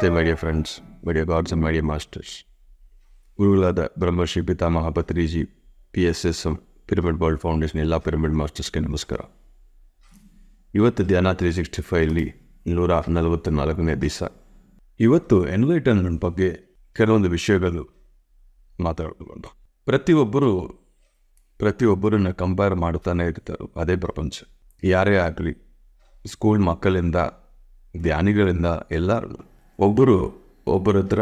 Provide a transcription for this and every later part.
ನಮಸ್ತೆ my dear friends, my dear God's and my dear masters. ಗುರುಗಳಾದ ಬ್ರಹ್ಮಶ್ರೀ ಪಿತಾಮಹ Patriji, PSSM pyramid world foundation ಎಲ್ಲ pyramid ಮಾಸ್ಟರ್ಸ್ಗೆ ನಮಸ್ಕಾರ. ಇವತ್ತು ಧ್ಯಾನ 365 144ನೇ ದಿವಸ. ಇವತ್ತು ಎನ್ಲೈಟನ್ಮೆಂಟ್ ಬಗ್ಗೆ ಕೆಲವೊಂದು ವಿಷಯಗಳು ಮಾತಾಡೋದು. ಪ್ರತಿಯೊಬ್ಬರನ್ನ ಕಂಪೇರ್ ಮಾಡ್ತಾನೆ ಇರ್ತಾರೆ. ಅದೇ ಪ್ರಪಂಚ. ಯಾರೇ ಆಗಲಿ, ಸ್ಕೂಲ್ ಮಕ್ಕಳಿಂದ ಧ್ಯಾನಿಗಳಿಂದ ಎಲ್ಲರೂ ಒಬ್ಬರ ಹತ್ರ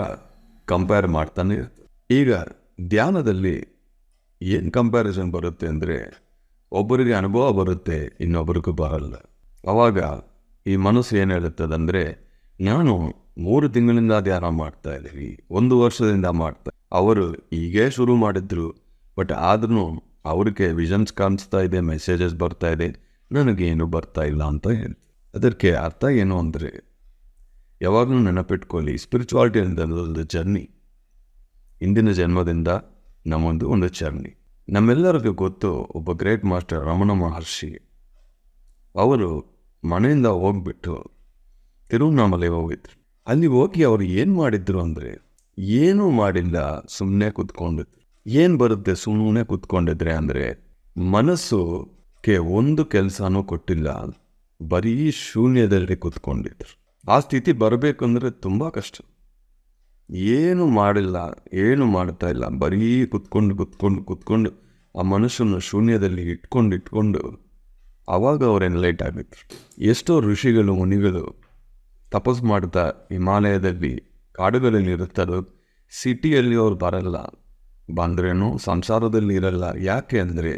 ಕಂಪೇರ್ ಮಾಡ್ತಾನೆ ಇರ್ತಾರೆ. ಈಗ ಧ್ಯಾನದಲ್ಲಿ ಏನು ಕಂಪ್ಯಾರಿಸನ್ ಬರುತ್ತೆ ಅಂದರೆ, ಒಬ್ಬರಿಗೆ ಅನುಭವ ಬರುತ್ತೆ, ಇನ್ನೊಬ್ಬರಿಗೂ ಬರಲ್ಲ. ಅವಾಗ ಈ ಮನಸ್ಸು ಏನು ಹೇಳುತ್ತದಂದರೆ, ನಾನು 3 ತಿಂಗಳಿಂದ ಧ್ಯಾನ ಮಾಡ್ತಾ ಇದ್ದೀವಿ, 1 ವರ್ಷದಿಂದ ಅವರು ಹೀಗೇ ಶುರು ಮಾಡಿದ್ರು, ಬಟ್ ಆದ್ರೂ ಅವ್ರಿಗೆ ವಿಷನ್ಸ್ ಕಾಣಿಸ್ತಾ ಇದೆ, ಮೆಸೇಜಸ್ ಬರ್ತಾ ಇದೆ, ನನಗೇನು ಬರ್ತಾ ಇಲ್ಲ ಅಂತ ಹೇಳ್ತಾರೆ. ಅದಕ್ಕೆ ಅರ್ಥ ಏನು ಅಂದರೆ, ಯಾವಾಗಲೂ ನೆನಪಿಟ್ಕೊಳ್ಳಿ, ಸ್ಪಿರಿಚುವಾಲಿಟಿ ಅನ್ನೋದೊಂದು ಜರ್ನಿ. ಇಂದಿನ ಜನ್ಮದಿಂದ ಒಂದು ಜರ್ನಿ. ನಮ್ಮೆಲ್ಲರಿಗೂ ಗೊತ್ತು, ಒಬ್ಬ ಗ್ರೇಟ್ ಮಾಸ್ಟರ್ ರಮಣ ಮಹರ್ಷಿ ಅವರು ಮನೆಯಿಂದ ಹೋಗ್ಬಿಟ್ಟು ತಿರುವಣ್ಣಾಮಲೆ ಹೋಗಿದ್ರು. ಅಲ್ಲಿ ಹೋಗಿ ಅವರು ಏನು ಮಾಡಿದ್ರು ಅಂದರೆ, ಏನೂ ಮಾಡಿಲ್ಲ, ಸುಮ್ಮನೆ ಕೂತ್ಕೊಂಡಿದ್ರು. ಏನು ಬರುತ್ತೆ ಸುಮ್ಮನೆ ಕೂತ್ಕೊಂಡಿದ್ರೆ ಅಂದರೆ, ಮನಸ್ಸುಗೆ ಒಂದು ಕೆಲಸನೂ ಕೊಟ್ಟಿಲ್ಲ, ಬರೀ ಶೂನ್ಯದಲ್ಲಿ ಕೂತ್ಕೊಂಡಿದ್ರು. ಆ ಸ್ಥಿತಿ ಬರಬೇಕಂದ್ರೆ ತುಂಬ ಕಷ್ಟ. ಏನು ಮಾಡಿಲ್ಲ, ಏನು ಮಾಡ್ತಾ ಇಲ್ಲ, ಬರೀ ಕೂತ್ಕೊಂಡು ಆ ಮನುಷ್ಯನ ಶೂನ್ಯದಲ್ಲಿ ಇಟ್ಕೊಂಡು ಆವಾಗ ಅವ್ರು ಎನ್ಲೈಟ್ ಆಗಿದ್ರು. ಎಷ್ಟೋ ಋಷಿಗಳು ಮುನಿಗಳು ತಪಸ್ ಮಾಡ್ತಾ ಹಿಮಾಲಯದಲ್ಲಿ ಕಾಡುಗಳಲ್ಲಿ ಇರುತ್ತಾರೋ, ಸಿಟಿಯಲ್ಲಿ ಅವ್ರು ಬರಲ್ಲ, ಬಂದ್ರೇನು ಸಂಸಾರದಲ್ಲಿ ಇರಲ್ಲ. ಯಾಕೆ ಅಂದರೆ,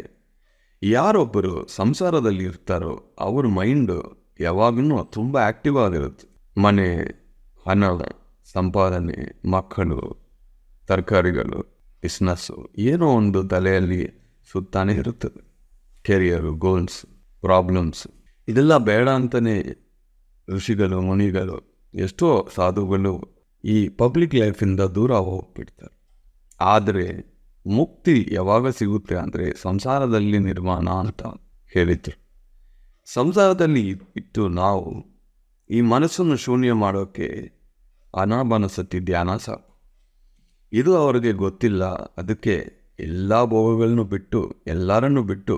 ಯಾರೊಬ್ಬರು ಸಂಸಾರದಲ್ಲಿ ಇರ್ತಾರೋ ಅವ್ರ ಮೈಂಡು ಯಾವಾಗಲೂ ತುಂಬ ಆ್ಯಕ್ಟಿವ್ ಆಗಿರುತ್ತೆ. ಮನೆ, ಹಣ, ಸಂಪಾದನೆ, ಮಕ್ಕಳು, ತರಕಾರಿಗಳು, ಬಿಸ್ನೆಸ್ಸು, ಏನೋ ಒಂದು ತಲೆಯಲ್ಲಿ ಸುತ್ತಾನೆ ಇರುತ್ತದೆ. ಕೆರಿಯರು, ಗೋಲ್ಸ್, ಪ್ರಾಬ್ಲಮ್ಸ್, ಇದೆಲ್ಲ ಬೇಡ ಅಂತಲೇ ಋಷಿಗಳು ಮುನಿಗಳು, ಎಷ್ಟೋ ಸಾಧುಗಳು ಈ ಪಬ್ಲಿಕ್ ಲೈಫಿಂದ ದೂರ ಹೋಗ್ಬಿಡ್ತಾರೆ. ಆದರೆ ಮುಕ್ತಿ ಯಾವಾಗ ಸಿಗುತ್ತೆ ಅಂದರೆ, ಸಂಸಾರದಲ್ಲಿ ನಿರ್ಮಾಣ ಅಂತ ಹೇಳಿದ್ರು. ಸಂಸಾರದಲ್ಲಿ ಇಟ್ಟು ನಾವು ಈ ಮನಸ್ಸನ್ನು ಶೂನ್ಯ ಮಾಡೋಕ್ಕೆ ಅನಾಮನಸತಿ ಧ್ಯಾನ ಸಾಕು. ಇದು ಅವರಿಗೆ ಗೊತ್ತಿಲ್ಲ. ಅದಕ್ಕೆ ಎಲ್ಲ ಭೋಗಗಳನ್ನು ಬಿಟ್ಟು, ಎಲ್ಲರನ್ನು ಬಿಟ್ಟು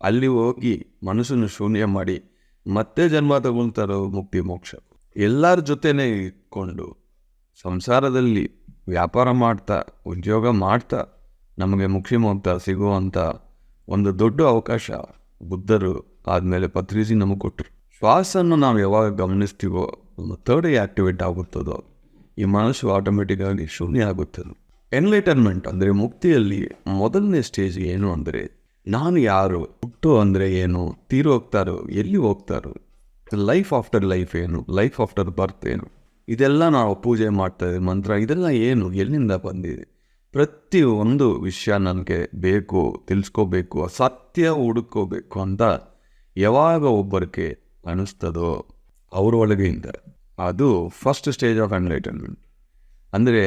ಅಲ್ಲಿ ಹೋಗಿ ಮನಸ್ಸನ್ನು ಶೂನ್ಯ ಮಾಡಿ ಮತ್ತೆ ಜನ್ಮ ತಗೊಳ್ತಾರೋ ಮುಕ್ತಿ ಮೋಕ್ಷ. ಎಲ್ಲರ ಜೊತೆನೇ ಇಟ್ಕೊಂಡು ಸಂಸಾರದಲ್ಲಿ ವ್ಯಾಪಾರ ಮಾಡ್ತಾ, ಉದ್ಯೋಗ ಮಾಡ್ತಾ ನಮಗೆ ಮುಕ್ತಿ ಮೋಕ್ಷ ಸಿಗುವಂಥ ಒಂದು ದೊಡ್ಡ ಅವಕಾಶ ಬುದ್ಧರು ಆದಮೇಲೆ ಪತ್ರಿಜಿ ನಮಗೆ ಕೊಟ್ಟರು. ಶ್ವಾಸನ್ನು ನಾವು ಯಾವಾಗ ಗಮನಿಸ್ತೀವೋ, ಥರ್ಡ್ ಆ್ಯಕ್ಟಿವೇಟ್ ಆಗುತ್ತದೋ, ಈ ಮನಸ್ಸು ಆಟೋಮೆಟಿಕ್ಕಾಗಿ ಶೂನ್ಯ ಆಗುತ್ತದೆ. ಎನ್ಲೈಟನ್ಮೆಂಟ್ ಅಂದರೆ ಮುಕ್ತಿಯಲ್ಲಿ ಮೊದಲನೇ ಸ್ಟೇಜ್ ಏನು ಅಂದರೆ, ನಾನು ಯಾರು, ಹುಟ್ಟು ಅಂದರೆ ಏನು, ತೀರು ಹೋಗ್ತಾರೋ, ಎಲ್ಲಿ ಹೋಗ್ತಾರೋ, ಲೈಫ್ ಆಫ್ಟರ್ ಲೈಫ್ ಏನು, ಲೈಫ್ ಆಫ್ಟರ್ ಬರ್ತ್ ಏನು, ಇದೆಲ್ಲ ನಾವು ಪೂಜೆ ಮಾಡ್ತಾ ಇದ್ದೀವಿ, ಮಂತ್ರ, ಇದೆಲ್ಲ ಏನು, ಎಲ್ಲಿಂದ ಬಂದಿದೆ, ಪ್ರತಿಯೊಂದು ವಿಷಯ ನನಗೆ ಬೇಕು, ತಿಳಿಸ್ಕೋಬೇಕು, ಸತ್ಯ ಹುಡುಕೋಬೇಕು ಅಂತ ಯಾವಾಗ ಒಬ್ಬರಿಗೆ ಅನಿಸ್ತದೋ ಅವ್ರ ಒಳಗೆಯಿಂದ ಅದು ಫಸ್ಟ್ ಸ್ಟೇಜ್ ಆಫ್ ಎನ್ಲೈಟನ್ಮೆಂಟ್. ಅಂದರೆ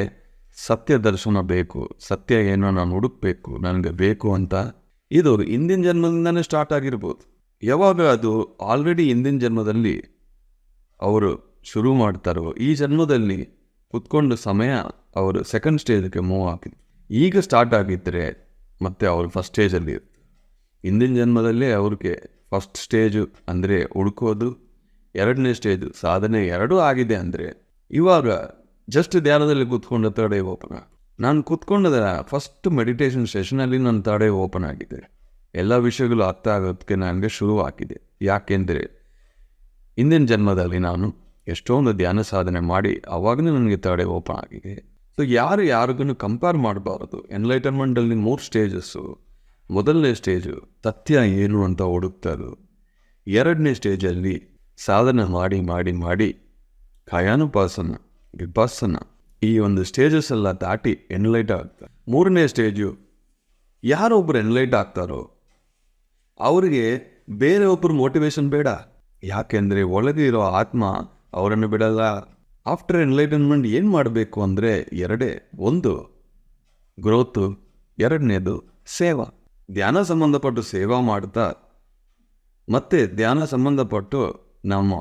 ಸತ್ಯ ದರ್ಶನ ಬೇಕು, ಸತ್ಯ ಏನೋ ನಾನು ಹುಡುಕಬೇಕು, ನನಗೆ ಬೇಕು ಅಂತ. ಇದು ಹಿಂದಿನ ಜನ್ಮದಿಂದನೇ ಸ್ಟಾರ್ಟ್ ಆಗಿರ್ಬೋದು. ಯಾವಾಗ ಅದು ಆಲ್ರೆಡಿ ಹಿಂದಿನ ಜನ್ಮದಲ್ಲಿ ಅವರು ಶುರು ಮಾಡ್ತಾರೋ, ಈ ಜನ್ಮದಲ್ಲಿ ಕುತ್ಕೊಂಡು ಸಮಯ ಅವರು ಸೆಕೆಂಡ್ ಸ್ಟೇಜ್ಗೆ ಮೂವ್ ಆಗಿದ್ರು. ಈಗ ಸ್ಟಾರ್ಟ್ ಆಗಿದ್ದರೆ ಮತ್ತೆ ಅವರು ಫಸ್ಟ್ ಸ್ಟೇಜಲ್ಲಿ ಇರ್ತಾರೆ. ಹಿಂದಿನ ಜನ್ಮದಲ್ಲೇ ಅವ್ರಿಗೆ ಫಸ್ಟ್ ಸ್ಟೇಜು ಅಂದರೆ ಹುಡುಕೋದು, 2ನೇ ಸ್ಟೇಜು ಸಾಧನೆ, ಎರಡೂ ಆಗಿದೆ ಅಂದರೆ ಇವಾಗ ಜಸ್ಟ್ ಧ್ಯಾನದಲ್ಲಿ ಕೂತ್ಕೊಂಡು ತಡೆ ಓಪನ್ ಆಗಿ, ನಾನು ಕೂತ್ಕೊಂಡದ ಫಸ್ಟ್ ಮೆಡಿಟೇಷನ್ ಸೆಷನಲ್ಲಿ ನನ್ನ ತಡೆ ಓಪನ್ ಆಗಿದೆ. ಎಲ್ಲ ವಿಷಯಗಳು ಅರ್ಥ ಆಗೋದಕ್ಕೆ ನನಗೆ ಶುರುವಾಗಿದೆ. ಯಾಕೆಂದರೆ ಹಿಂದಿನ ಜನ್ಮದಲ್ಲಿ ನಾನು ಎಷ್ಟೊಂದು ಧ್ಯಾನ ಸಾಧನೆ ಮಾಡಿ ಆವಾಗಲೇ ನನಗೆ ತಡೆ ಓಪನ್ ಆಗಿದೆ. ಸೊ ಯಾರಿಗೂ ಕಂಪೇರ್ ಮಾಡಬಾರದು. ಎನ್ಲೈಟನ್ಮೆಂಟಲ್ಲಿ 3 ಸ್ಟೇಜಸ್ಸು. ಮೊದಲನೇ ಸ್ಟೇಜು ಸತ್ಯ ಏನು ಅಂತ ಹುಡುಕ್ತಾರೆ. 2ನೇ ಸ್ಟೇಜಲ್ಲಿ ಸಾಧನೆ ಮಾಡಿ ಕಾಯಾನುಪಾಸನ, ವಿಪಾಸನ, ಈ ಒಂದು ಸ್ಟೇಜಸ್ ಎಲ್ಲ ದಾಟಿ ಎನ್ಲೈಟ್ ಆಗ್ತಾರೆ. 3ನೇ ಸ್ಟೇಜು ಯಾರೊಬ್ಬರು ಎನ್ಲೈಟ್ ಆಗ್ತಾರೋ ಅವರಿಗೆ ಬೇರೆಯೊಬ್ಬರು ಮೋಟಿವೇಶನ್ ಬೇಡ. ಯಾಕೆಂದರೆ ಒಳಗೆ ಇರೋ ಆತ್ಮ ಅವರನ್ನು ಬಿಡಲ್ಲ. ಆಫ್ಟರ್ ಎನ್ಲೈಟನ್ಮೆಂಟ್ ಏನು ಮಾಡಬೇಕು ಅಂದರೆ 2, 1 ಗ್ರೋತು, 2ನೇದು ಸೇವಾ. ಧ್ಯಾನ ಸಂಬಂಧಪಟ್ಟು ಸೇವಾ ಮಾಡ್ತಾ ಮತ್ತು ಧ್ಯಾನ ಸಂಬಂಧಪಟ್ಟು ನಮ್ಮ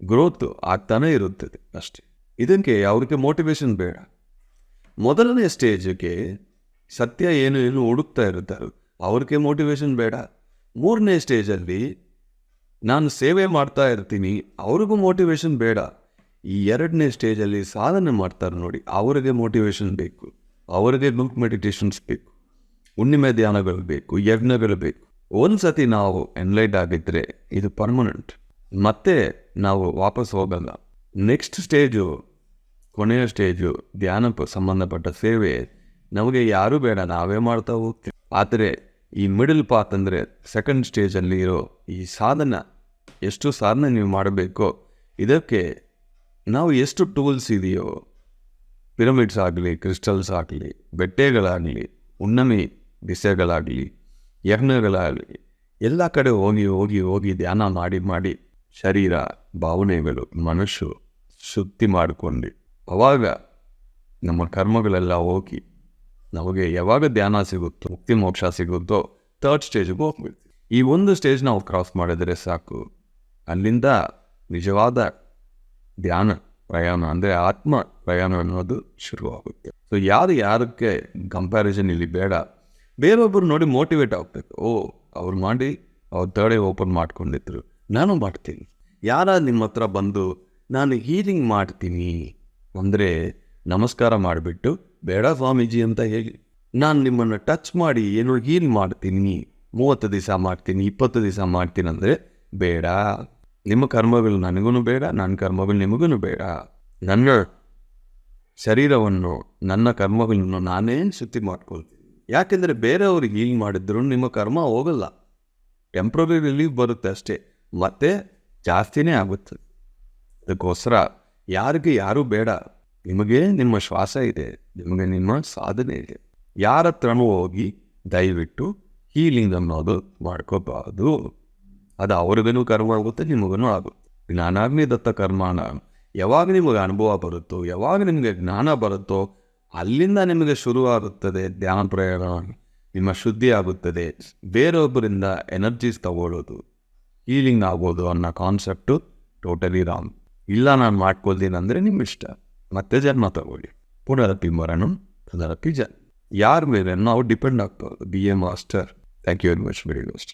ಗ್ರೋತ್ ಆಗ್ತಾನೇ ಇರುತ್ತದೆ ಅಷ್ಟೇ. ಇದಕ್ಕೆ ಅವ್ರಿಗೆ ಮೋಟಿವೇಶನ್ ಬೇಡ. ಮೊದಲನೇ ಸ್ಟೇಜ್ಗೆ ಸತ್ಯ ಏನು ಹುಡುಕ್ತಾ ಇರ್ತಾರೆ, ಅವ್ರಿಗೆ ಮೋಟಿವೇಶನ್ ಬೇಡ. ಮೂರನೇ ಸ್ಟೇಜಲ್ಲಿ ನಾನು ಸೇವೆ ಮಾಡ್ತಾ ಇರ್ತೀನಿ, ಅವ್ರಿಗೂ ಮೋಟಿವೇಶನ್ ಬೇಡ. ಈ ಎರಡನೇ ಸ್ಟೇಜಲ್ಲಿ ಸಾಧನೆ ಮಾಡ್ತಾರೆ ನೋಡಿ, ಅವರಿಗೆ ಮೋಟಿವೇಶನ್ ಬೇಕು, ಅವರಿಗೆ ಗ್ರೂಪ್ ಮೆಡಿಟೇಷನ್ಸ್ ಬೇಕು, ಹುಣ್ಣಿಮೆ ಧ್ಯಾನಗಳು ಬೇಕು, ಯಜ್ಞಗಳು ಬೇಕು. ಒಂದು ಸತಿ ನಾವು ಎನ್ಲೈಟ್ ಆಗಿದ್ದರೆ ಇದು ಪರ್ಮನೆಂಟ್, ಮತ್ತೆ ನಾವು ವಾಪಸ್ ಹೋಗಲ್ಲ. ನೆಕ್ಸ್ಟ್ ಸ್ಟೇಜು, ಕೊನೆಯ ಸ್ಟೇಜು ಧ್ಯಾನ ಸಂಬಂಧಪಟ್ಟ ಸೇವೆ ನಮಗೆ ಯಾರೂ ಬೇಡ, ನಾವೇ ಮಾಡ್ತಾ ಹೋಗ್ತೀವಿ. ಆದರೆ ಈ ಮಿಡಲ್ ಪಾತ್ ಅಂದರೆ ಸೆಕೆಂಡ್ ಸ್ಟೇಜಲ್ಲಿ ಇರೋ ಈ ಸಾಧನ, ಎಷ್ಟು ಸಾಧನೆ ನೀವು ಮಾಡಬೇಕೋ ಇದಕ್ಕೆ ನಾವು ಎಷ್ಟು ಟೂಲ್ಸ್ ಇದೆಯೋ, ಪಿರಮಿಡ್ಸ್ ಆಗಲಿ, ಕ್ರಿಸ್ಟಲ್ಸ್ ಆಗಲಿ, ಬೆಟ್ಟೆಗಳಾಗಲಿ, ಹುಣ್ಣಿಮೆ ದಿಸೆಗಳಾಗಲಿ, ಯಜ್ಞಗಳಾಗಲಿ, ಎಲ್ಲ ಕಡೆ ಹೋಗಿ ಹೋಗಿ ಹೋಗಿ ಧ್ಯಾನ ಮಾಡಿ ಮಾಡಿ ಶರೀರ, ಭಾವನೆಗಳು, ಮನಸ್ಸು ಶುದ್ಧಿ ಮಾಡಿಕೊಂಡು ಅವಾಗ ನಮ್ಮ ಕರ್ಮಗಳೆಲ್ಲ ಹೋಗಿ ನಮಗೆ ಯಾವಾಗ ಧ್ಯಾನ ಸಿಗುತ್ತೋ, ಮುಕ್ತಿ ಮೋಕ್ಷ ಸಿಗುತ್ತೋ ಥರ್ಡ್ ಸ್ಟೇಜ್ಗೆ ಹೋಗ್ಬೇಕು. ಈ ಒಂದು ಸ್ಟೇಜ್ ನಾವು ಕ್ರಾಸ್ ಮಾಡಿದರೆ ಸಾಕು, ಅಲ್ಲಿಂದ ನಿಜವಾದ ಧ್ಯಾನ ಪ್ರಯಾಣ ಅಂದರೆ ಆತ್ಮ ಪ್ರಯಾಣ ಅನ್ನೋದು ಶುರುವಾಗುತ್ತೆ. ಸೊ ಯಾರಕ್ಕೆ ಕಂಪ್ಯಾರಿಸನ್ ಇಲ್ಲಿ ಬೇಡ. ಬೇರೊಬ್ಬರು ನೋಡಿ ಮೋಟಿವೇಟ್ ಆಗಬೇಕು. ಅವ್ರು ಮಾಡಿ ಅವ್ರು ಥರ್ಡೇ ಓಪನ್ ಮಾಡ್ಕೊಂಡಿದ್ರು, ನಾನು ಮಾಡ್ತೀನಿ. ಯಾರ ನಿಮ್ಮ ಹತ್ರ ಬಂದು ನಾನು ಹೀಲಿಂಗ್ ಮಾಡ್ತೀನಿ ಅಂದರೆ ನಮಸ್ಕಾರ ಮಾಡಿಬಿಟ್ಟು ಬೇಡ ಸ್ವಾಮೀಜಿ ಅಂತ ಹೇಳಿ, ನಾನು ನಿಮ್ಮನ್ನು ಟಚ್ ಮಾಡಿ ಏನೋ ಹೀಲ್ ಮಾಡ್ತೀನಿ, 30 ದಿವಸ ಮಾಡ್ತೀನಿ, 20 ದಿವಸ ಮಾಡ್ತೀನಿ ಅಂದರೆ ಬೇಡ. ನಿಮ್ಮ ಕರ್ಮಗಳು ನನಗೂ ಬೇಡ, ನನ್ನ ಕರ್ಮಗಳು ನಿಮಗೂ ಬೇಡ. ನನ್ನ ಶರೀರವನ್ನು, ನನ್ನ ಕರ್ಮಗಳನ್ನು ನಾನೇ ಶುದ್ಧಿ ಮಾಡ್ಕೊಳ್ತೀನಿ. ಯಾಕೆಂದರೆ ಬೇರೆಯವ್ರಿಗೆ ಹೀಲ್ ಮಾಡಿದ್ರು ನಿಮ್ಮ ಕರ್ಮ ಹೋಗಲ್ಲ, ಟೆಂಪ್ರರಿ ರಿಲೀಫ್ ಬರುತ್ತೆ ಅಷ್ಟೇ, ಮತ್ತೆ ಜಾಸ್ತಿನೇ ಆಗುತ್ತೆ. ಅದಕ್ಕೋಸ್ಕರ ಯಾರಿಗೆ ಯಾರೂ ಬೇಡ. ನಿಮಗೆ ನಿಮ್ಮ ಶ್ವಾಸ ಇದೆ, ನಿಮಗೆ ನಿಮ್ಮ ಸಾಧನೆ ಇದೆ. ಯಾರ ಹತ್ರನೂ ಹೋಗಿ ದಯವಿಟ್ಟು ಹೀಲಿಂಗ್ ಅನ್ನೋದು ಮಾಡ್ಕೋಬಾರ್ದು. ಅದು ಅವ್ರಿಗೂ ಕರ್ಮ ಆಗುತ್ತೆ, ನಿಮಗೂ ಆಗುತ್ತೆ. ಜ್ಞಾನಾಗ್ನಿದತ್ತ ಕರ್ಮಾನ ಯಾವಾಗ ನಿಮಗೆ ಅನುಭವ ಬರುತ್ತೋ, ಯಾವಾಗ ನಿಮಗೆ ಜ್ಞಾನ ಬರುತ್ತೋ ಅಲ್ಲಿಂದ ನಿಮಗೆ ಶುರುವಾಗುತ್ತದೆ ಧ್ಯಾನ ಪ್ರಯಾಣ. ನಿಮ್ಮ ಶುದ್ಧಿ ಆಗುತ್ತದೆ. ಬೇರೊಬ್ಬರಿಂದ ಎನರ್ಜೀಸ್ ತಗೊಳ್ಳೋದು, ಹೀಲಿಂಗ್ ಆಗೋದು ಅನ್ನೋ ಕಾನ್ಸೆಪ್ಟು ಟೋಟಲಿ ರಾಂಗ್. ಇಲ್ಲ ನಾನು ಮಾಡ್ಕೊಳ್ತೀನಿ ಅಂದರೆ ನಿಮ್ಮ ಇಷ್ಟ, ಮತ್ತೆ ಜನ್ಮ ತಗೊಳ್ಳಿ. ಪುನರಪಿ ಮರಣಂ ಪುನರಪಿ ಜನ್ಮ. ಯಾರ ಮೇಲೆ ನಾವು ಡಿಪೆಂಡ್ ಆಗ್ತದೆ. Be a master. Thank you very much. Very much.